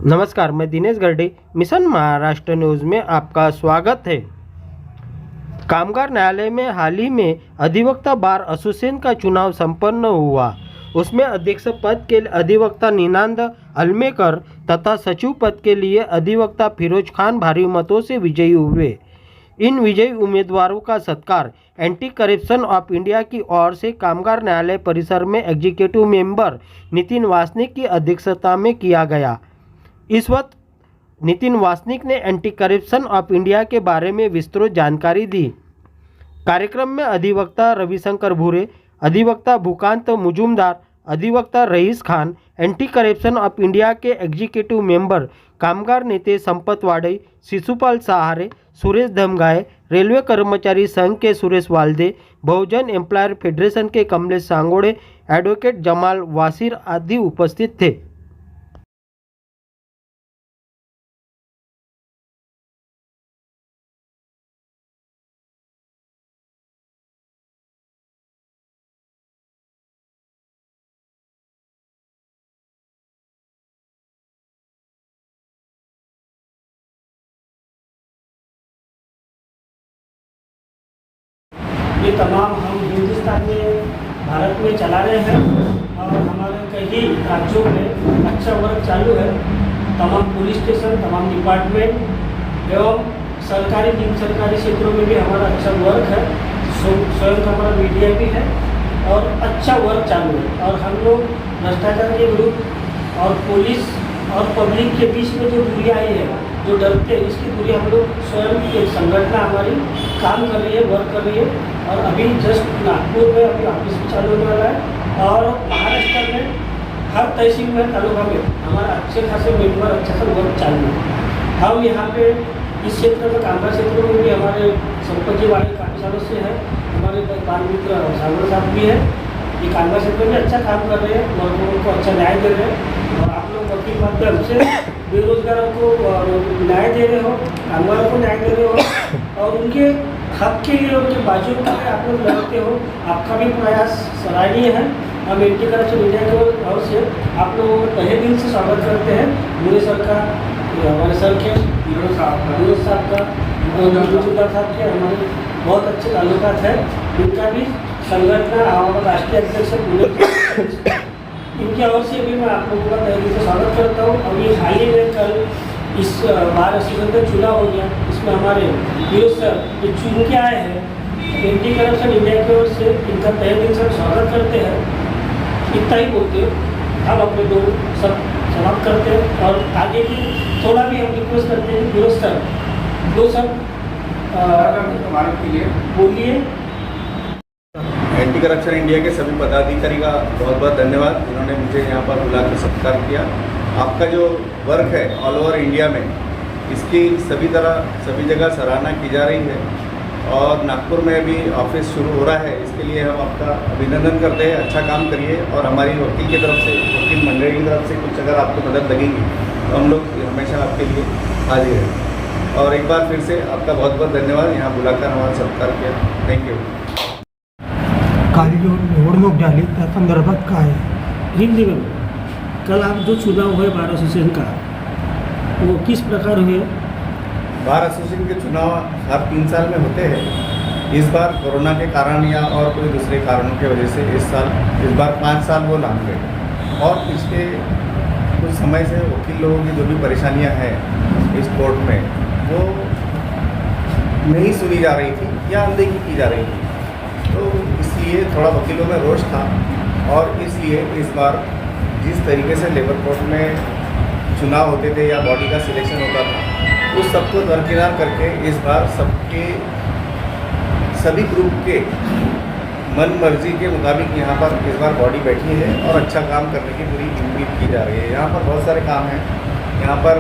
नमस्कार, मैं Dinesh Garde mission Maharashtra news में आपका स्वागत है। कामगार न्यायालय में हाल ही में अधिवक्ता बार एसोसिएशन का चुनाव संपन्न हुआ। उसमें अध्यक्ष पद के लिए अधिवक्ता निनांद अलमेकर तथा सचिव पद के लिए अधिवक्ता फिरोज खान भारी मतों से विजयी हुए। इन विजयी उम्मीदवारों का सत्कार एंटी करप्शन ऑफ इंडिया की ओर से कामगार न्यायालय परिसर में एग्जीक्यूटिव मेंबर नितिन वासनिक की अध्यक्षता में किया गया। इस वक्त नितिन वासनिक ने एंटी करप्शन ऑफ इंडिया के बारे में विस्तृत जानकारी दी। कार्यक्रम में अधिवक्ता रविशंकर भूरे, अधिवक्ता भूकांत मुजुमदार, अधिवक्ता Rais Khan, anti corruption of India के एग्जीक्यूटिव मेंबर कामगार नेते संपत वाडई, शिशुपाल सहारे, सुरेश धमगाए, रेलवे कर्मचारी संघ के सुरेश वाल्दे, बहुजन एम्प्लॉयर फेडरेशन के कमलेश सांगोड़े, एडवोकेट जमाल वासिर आदि उपस्थित थे। ये तमाम हम हिंदुस्तान में भारत में चला रहे हैं और हमारे कई राज्यों में अच्छा वर्क चालू है। तमाम पुलिस स्टेशन, तमाम डिपार्टमेंट एवं सरकारी निम सरकारी क्षेत्रों में भी हमारा अच्छा वर्क है। स्वयं का हमारा मीडिया भी है और अच्छा वर्क चालू है। और हम लोग भ्रष्टाचार के विरुद्ध और पुलिस और पब्लिक के बीच में जो दूरी आई है, जो डरते हैं, इसकी दूरी हम लोग स्वयं की एक संगठन हमारी काम कर रही है, वर्क कर रही है। और अभी जस्ट नागपुर में अभी ऑफिस भी चालू होने वाला है और महाराष्ट्र में हर तहसील में, तालुका में हमारा अच्छे खासे मेंबर अच्छा सा वर्क चालू है। हम यहाँ पे इस क्षेत्र में कामगार क्षेत्र में भी हमारे संपत जी वाले काफ़ी सालों से है। हमारे बाल मित्र सांगड़ साहब भी है। ये कामगार क्षेत्र में अच्छा काम कर रहे हैं, मजदूरों को अच्छा न्याय दे रहे हैं। और आप लोग वकील माध्यम से बेरोजगारों को न्याय दे रहे हो, कामगारों को न्याय दे रहे हो और उनके हक के लिए, उनके बाजू के लिए आप लोग लड़ते हो। आपका भी प्रयास सराहनीय है। हम एंटी करप्शन इंडिया की ओर से आप लोगों को तहे दिल से स्वागत करते हैं। मोदी सर का, हमारे सर के, फिरोज साहब का, मुजुमदार साहब के हमारे बहुत अच्छे ताल्लुकात है। इनका भी संगठन हमारा राष्ट्रीय अध्यक्ष इनकी ओर से भी मैं आप लोगों का तहे दिल से स्वागत करता हूँ। अभी हाल ही में कल इस बार एसोसिएशन का चुनाव हो गया। इसमें हमारे फिरोज सर जो चुन के आए हैं, एंटी करप्शन इंडिया की ओर से इनका तहे दिल से स्वागत करते हैं। इतना ही बोलते हैं, हम अपने दो सब समाप्त करते हैं और आगे भी थोड़ा भी हम रिक्वेस्ट करते हैं। फिरोज सर दो सब हमारे के लिए बोलिए। एंटी करप्शन इंडिया के सभी पदाधिकारी का बहुत बहुत धन्यवाद, जिन्होंने मुझे यहाँ पर बुलाकर सत्कार किया। आपका जो वर्क है ऑल ओवर इंडिया में, इसकी सभी जगह सराहना की जा रही है और नागपुर में भी ऑफिस शुरू हो रहा है। इसके लिए हम आपका अभिनंदन करते हैं। अच्छा काम करिए और हमारी वकील की तरफ से, वकील मंडली की तरफ से कुछ अगर आपको मदद लगेगी तो हम लोग हमेशा आपके लिए हाजिर हैं। और एक बार फिर से आपका बहुत बहुत धन्यवाद, यहाँ बुलाकर हमारा सत्कार किया। Thank you. काल जो निवडणूक झाली त्या संदर्भात काय हिंदी में कल आप जो चुनाव हुए बार एसोसिएशन का, वो किस प्रकार हुए? बार एसोसिएशन के चुनाव हर 3 साल में होते हैं। इस बार कोरोना के कारण या और कोई दूसरे कारणों की वजह से इस बार 5 साल वो लांग गए और पिछले कुछ समय से वकील लोगों की जो भी परेशानियां हैं इस कोर्ट में, वो नहीं सुनी जा रही थी या अनदेखी की जा रही थी। तो इसलिए थोड़ा वकीलों में रोष था और इसलिए इस बार जिस तरीके से लेबर कोर्ट में चुनाव होते थे या बॉडी का सिलेक्शन होता था, उस सबको दरकिनार करके इस बार सभी ग्रुप के मन मर्जी के मुताबिक यहाँ पर इस बार बॉडी बैठी है और अच्छा काम करने की पूरी उम्मीद की जा रही है। यहाँ पर बहुत सारे काम हैं। यहाँ पर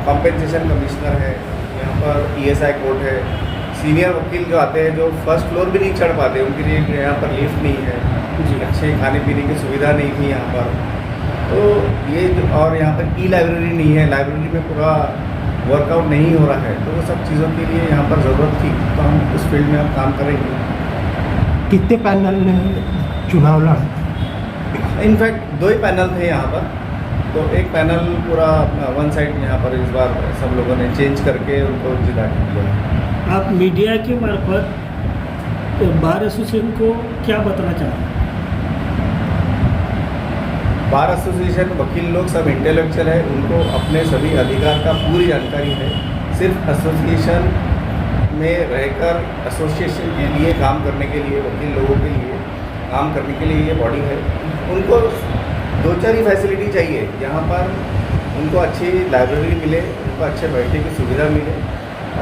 कॉम्पेंसेशन कमिश्नर है, यहाँ पर ESI कोर्ट है, सीनियर वकील जो आते हैं जो फर्स्ट फ्लोर भी नहीं चढ़ पाते, उनके लिए यहाँ पर लिफ्ट नहीं है, अच्छे खाने पीने की सुविधा नहीं थी यहाँ पर। तो ये और यहाँ पर ई-लाइब्रेरी नहीं है, लाइब्रेरी में पूरा वर्कआउट नहीं हो रहा है। तो वो सब चीज़ों के लिए यहाँ पर ज़रूरत थी, तो हम उस फील्ड में हम काम करेंगे। कितने पैनल ने चुनाव लड़ा? इनफैक्ट 2 ही पैनल थे यहाँ पर, तो एक पैनल पूरा वन साइड यहाँ पर इस बार सब लोगों ने चेंज करके उनको जिता दिया। आप मीडिया के मार्फत बार एसोसिएशन को क्या बताना चाहते हैं? बार एसोसिएशन वकील लोग सब इंटेलेक्चुअल है, उनको अपने सभी अधिकार का पूरी जानकारी है। सिर्फ एसोसिएशन में रहकर एसोसिएशन के लिए काम करने के लिए, वकील लोगों के लिए काम करने के लिए ये बॉडी है। उनको दो चार ही फैसिलिटी चाहिए, यहाँ पर उनको अच्छी लाइब्रेरी मिले, उनको अच्छे बैठने की सुविधा मिले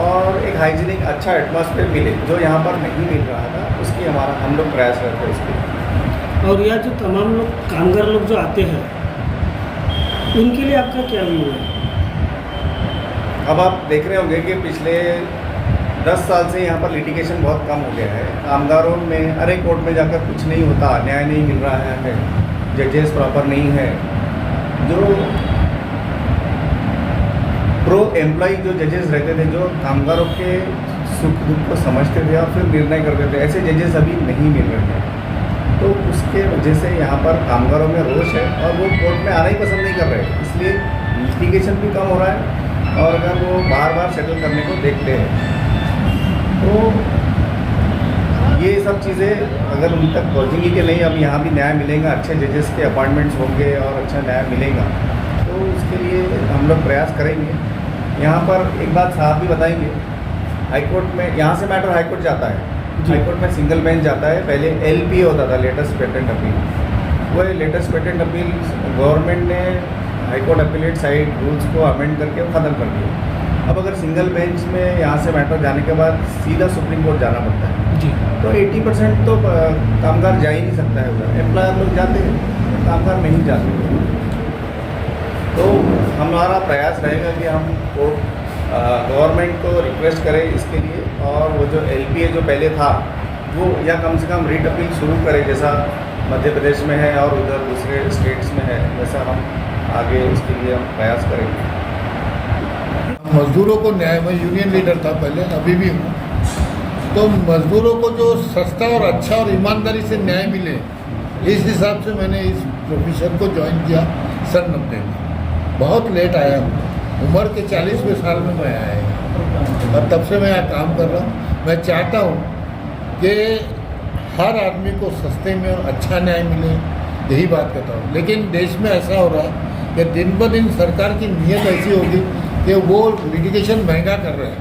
और एक हाइजीनिक अच्छा एटमॉस्फेयर मिले, जो यहाँ पर नहीं मिल रहा था। उसकी हम लोग प्रयास करते हैं उसके। और यह जो तमाम लोग कामगार लोग जो आते हैं उनके लिए आपका क्या व्यू है? अब आप देख रहे होंगे कि पिछले 10 साल से यहाँ पर लिटिगेशन बहुत कम हो गया है। कामगारों में अरे कोर्ट में जाकर कुछ नहीं होता, न्याय नहीं मिल रहा है, जजेस प्रॉपर नहीं है। जो प्रो एम्प्लॉय जो जजेस रहते थे, जो कामगारों के सुख दुख को समझते थे और फिर निर्णय करते थे, ऐसे जजेस अभी नहीं मिल रहे हैं। तो उसके वजह से यहाँ पर कामगारों में रोष है और वो कोर्ट में आना ही पसंद नहीं कर रहे, इसलिए लिटिगेशन भी कम हो रहा है और अगर वो बार बार सेटल करने को देखते हैं तो ये सब चीज़ें अगर उन तक पहुँचेंगी कि नहीं अब यहाँ भी न्याय मिलेगा, अच्छे जजेस के अपॉइंटमेंट्स होंगे और अच्छा न्याय मिलेगा, तो उसके लिए हम लोग प्रयास करेंगे। यहाँ पर एक बात साहब भी बताएंगे, हाईकोर्ट में यहाँ से मैटर हाईकोर्ट जाता है, हाईकोर्ट में सिंगल बेंच जाता है। पहले LP होता था, लेटेस्ट पेटेंट अपील। वो लेटेस्ट पेटेंट अपील गवर्नमेंट ने हाईकोर्ट अपीलेट साइड रूल्स को अमेंड करके ख़त्म कर दिया। अब अगर सिंगल बेंच में यहाँ से मैटर जाने के बाद सीधा सुप्रीम कोर्ट जाना पड़ता है जी, तो 80% तो कामगार जा ही नहीं सकता है उधर। एम्प्लॉयर लोग जाते हैं, कामगार नहीं जाते। तो हमारा प्रयास रहेगा कि हम गवर्नमेंट को रिक्वेस्ट करें इसके लिए, और वो जो LPA जो पहले था वो या कम से कम रीट अपील शुरू करें, जैसा मध्य प्रदेश में है और उधर दूसरे स्टेट्स में है, वैसा हम आगे उसके लिए हम प्रयास करेंगे। मजदूरों को न्याय, मैं यूनियन लीडर था पहले, अभी भी हूँ, तो मजदूरों को जो सस्ता और अच्छा और ईमानदारी से न्याय मिले, इस हिसाब से मैंने इस प्रोफेशन को ज्वाइन किया सन 90 में। बहुत लेट आया हूँ, उम्र के 40वें साल में मैं आया और तब से मैं यहाँ काम कर रहा हूँ। मैं चाहता हूँ कि हर आदमी को सस्ते में और अच्छा न्याय मिले, यही बात कहता हूँ। लेकिन देश में ऐसा हो रहा है कि दिन ब दिन सरकार की नीयत ऐसी होगी कि वो लिटिगेशन महंगा कर रहे हैं,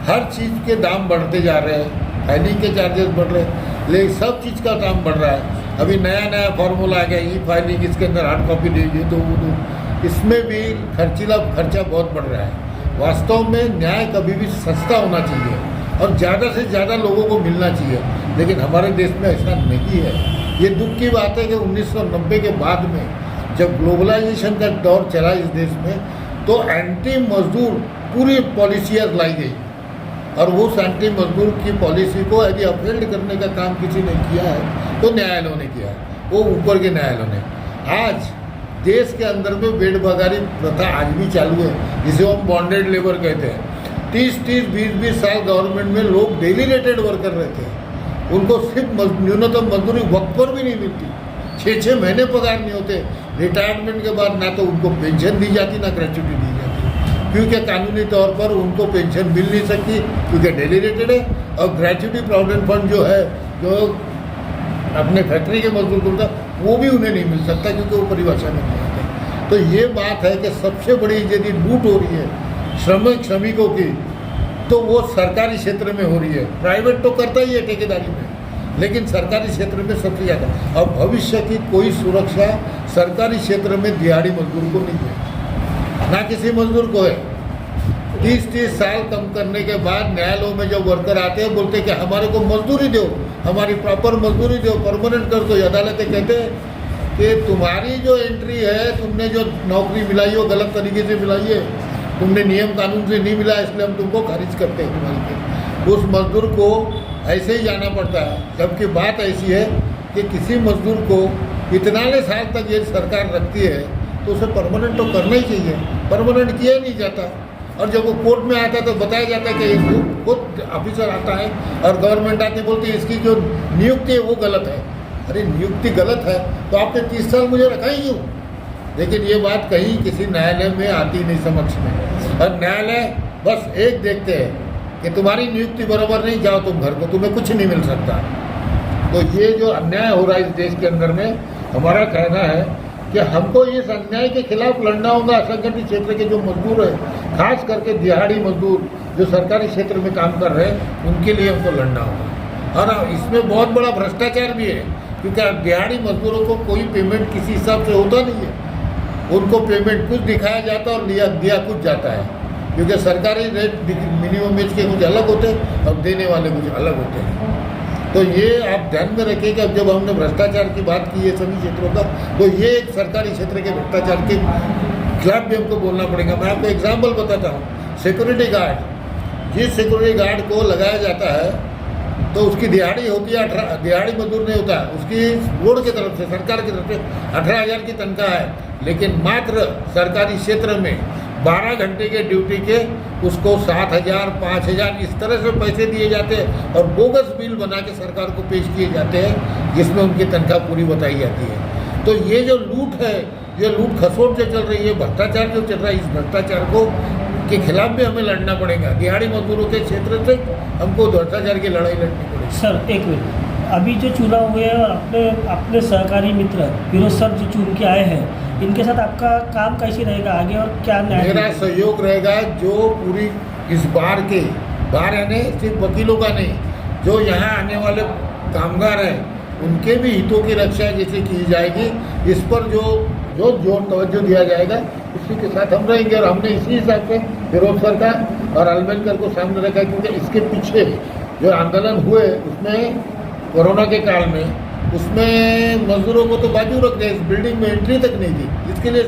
हर चीज़ के दाम बढ़ते जा रहे हैं, फाइलिंग के चार्जेस बढ़ रहे हैं, लेकिन सब चीज़ का दाम बढ़ रहा है। अभी नया फार्मूला आ गया, E-फाइलिंग, इसके अंदर हार्ड कॉपी दीजिए तो वो दो, इसमें भी खर्चा बहुत बढ़ रहा है। वास्तव में न्याय कभी भी सस्ता होना चाहिए और ज़्यादा से ज़्यादा लोगों को मिलना चाहिए, लेकिन हमारे देश में ऐसा नहीं है। ये दुख की बात है कि 1990 के बाद में जब ग्लोबलाइजेशन का दौर चला इस देश में, तो एंटी मजदूर पूरी पॉलिसियाँ लाई गई और उस एंटी मजदूर की पॉलिसी को यदि अपहेल्ड करने का काम किसी ने किया है तो न्यायालयों ने किया है, वो ऊपर के न्यायालयों ने। आज देश के अंदर में बेड़बगारी प्रथा आज भी चालू है, जिसे हम बॉन्डेड लेबर कहते हैं। 30-30, 20-20 साल गवर्नमेंट में लोग डेली रेटेड वर्कर रहते हैं, उनको सिर्फ न्यूनतम मजदूरी वक्त पर भी नहीं मिलती, 6-6 महीने पगार नहीं होते। रिटायरमेंट के बाद ना तो उनको पेंशन दी जाती, ना ग्रेच्युटी दी जाती, क्योंकि कानूनी तौर पर उनको पेंशन मिल नहीं सकती क्योंकि डेली रेटेड है, और ग्रेच्युटी प्रोविडेंट फंड जो है, जो अपने फैक्ट्री के मजदूर को मिलता, वो भी उन्हें नहीं मिल सकता क्योंकि वो परिभाषा में नहीं आते। तो ये बात है कि सबसे बड़ी यदि लूट हो रही है श्रमिकों की, तो वो सरकारी क्षेत्र में हो रही है। प्राइवेट तो करता ही है ठेकेदारी में, लेकिन सरकारी क्षेत्र में सबसे ज़्यादा। और भविष्य की कोई सुरक्षा सरकारी क्षेत्र में दिहाड़ी मजदूर को नहीं है, ना किसी मजदूर को है। 30-30 साल कम करने के बाद न्यायालयों में जब वर्कर आते हैं, बोलते हैं कि हमारे को मजदूरी दो, हमारी प्रॉपर मजदूरी दो, परमानेंट कर दो। अदालतें कहते हैं कि तुम्हारी जो एंट्री है, तुमने जो नौकरी मिलाई हो गलत तरीके से मिलाई है, तुमने नियम कानून से नहीं मिला, इसलिए हम तुमको खारिज करते हैं तुम्हारी। उस मजदूर को ऐसे ही जाना पड़ता है। जबकि बात ऐसी है कि किसी मजदूर को इतने साल तक ये सरकार रखती है तो उसे परमानेंट तो करना ही चाहिए, परमानेंट किया ही नहीं जाता। और जब वो कोर्ट में आता है तो बताया जाता है कि खुद ऑफिसर आता है और गवर्नमेंट आती बोलती है इसकी जो नियुक्ति है वो गलत है। अरे नियुक्ति गलत है तो आपने 30 साल मुझे रखा ही क्यों? लेकिन ये बात कहीं किसी न्यायालय में आती नहीं समक्ष में। और न्यायालय बस एक देखते हैं कि तुम्हारी नियुक्ति बराबर नहीं, जाओ तुम घर को, तुम्हें कुछ नहीं मिल सकता। तो ये जो अन्याय हो रहा है इस देश के अंदर में, हमारा कहना है कि हमको इस अन्याय के खिलाफ लड़ना होगा। असंगठित क्षेत्र के जो मजदूर हैं, खास करके दिहाड़ी मजदूर जो सरकारी क्षेत्र में काम कर रहे हैं, उनके लिए हमको लड़ना होगा। और इसमें बहुत बड़ा भ्रष्टाचार भी है, क्योंकि दिहाड़ी मजदूरों को कोई पेमेंट किसी हिसाब से होता नहीं है। उनको पेमेंट कुछ दिखाया जाता है और दिया कुछ जाता है, क्योंकि सरकारी रेट मिनिमम वेज के कुछ अलग होते हैं और देने वाले कुछ अलग होते हैं। तो ये आप ध्यान में रखें कि अब जब हमने भ्रष्टाचार की बात की है सभी क्षेत्रों का, तो ये एक सरकारी क्षेत्र के भ्रष्टाचार के खिलाफ भी हमको बोलना पड़ेगा। मैं आपको एग्जाम्पल बताता हूँ। सिक्योरिटी गार्ड, जिस सिक्योरिटी गार्ड को लगाया जाता है तो उसकी दिहाड़ी होती है, दिहाड़ी मजदूर नहीं होता, उसकी बोर्ड की तरफ से, सरकार की तरफ से 18,000 की तनख्वाह है, लेकिन मात्र सरकारी क्षेत्र में 12 घंटे के ड्यूटी के उसको 7,000, 5,000 इस तरह से पैसे दिए जाते हैं और बोगस बिल बना के सरकार को पेश किए जाते हैं, जिसमें उनकी तनख्वाह पूरी बताई जाती है। तो ये जो लूट है, ये लूट खसोट जो चल रही है, भ्रष्टाचार जो चल रहा है, इस भ्रष्टाचार को के खिलाफ भी हमें लड़ना पड़ेगा। दिहाड़ी मजदूरों के क्षेत्र से हमको भ्रष्टाचार की लड़ाई लड़नी पड़ेगी। सर एक मिनट, अभी जो चुनाव हुए हैं और अपने सहकारी मित्र विनोद सर जो चुन के आए हैं, इनके साथ आपका काम कैसे रहेगा आगे और क्या न्याय? मेरा सहयोग रहेगा। जो पूरी इस बार के बार यानी सिर्फ वकीलों का नहीं, जो यहाँ आने वाले कामगार हैं उनके भी हितों की रक्षा जैसे की जाएगी, इस पर जो तवज्जो दिया जाएगा, उसी के साथ हम रहेंगे। और हमने इसी हिसाब से विरोध सर का और अलमेलकर को सामने रखा, क्योंकि इसके पीछे जो आंदोलन हुए उसमें कोरोना के काल में, उसमें मजदूरों को तो बाजू रख दिया, इस बिल्डिंग में एंट्री तक नहीं थी, जिसके लिए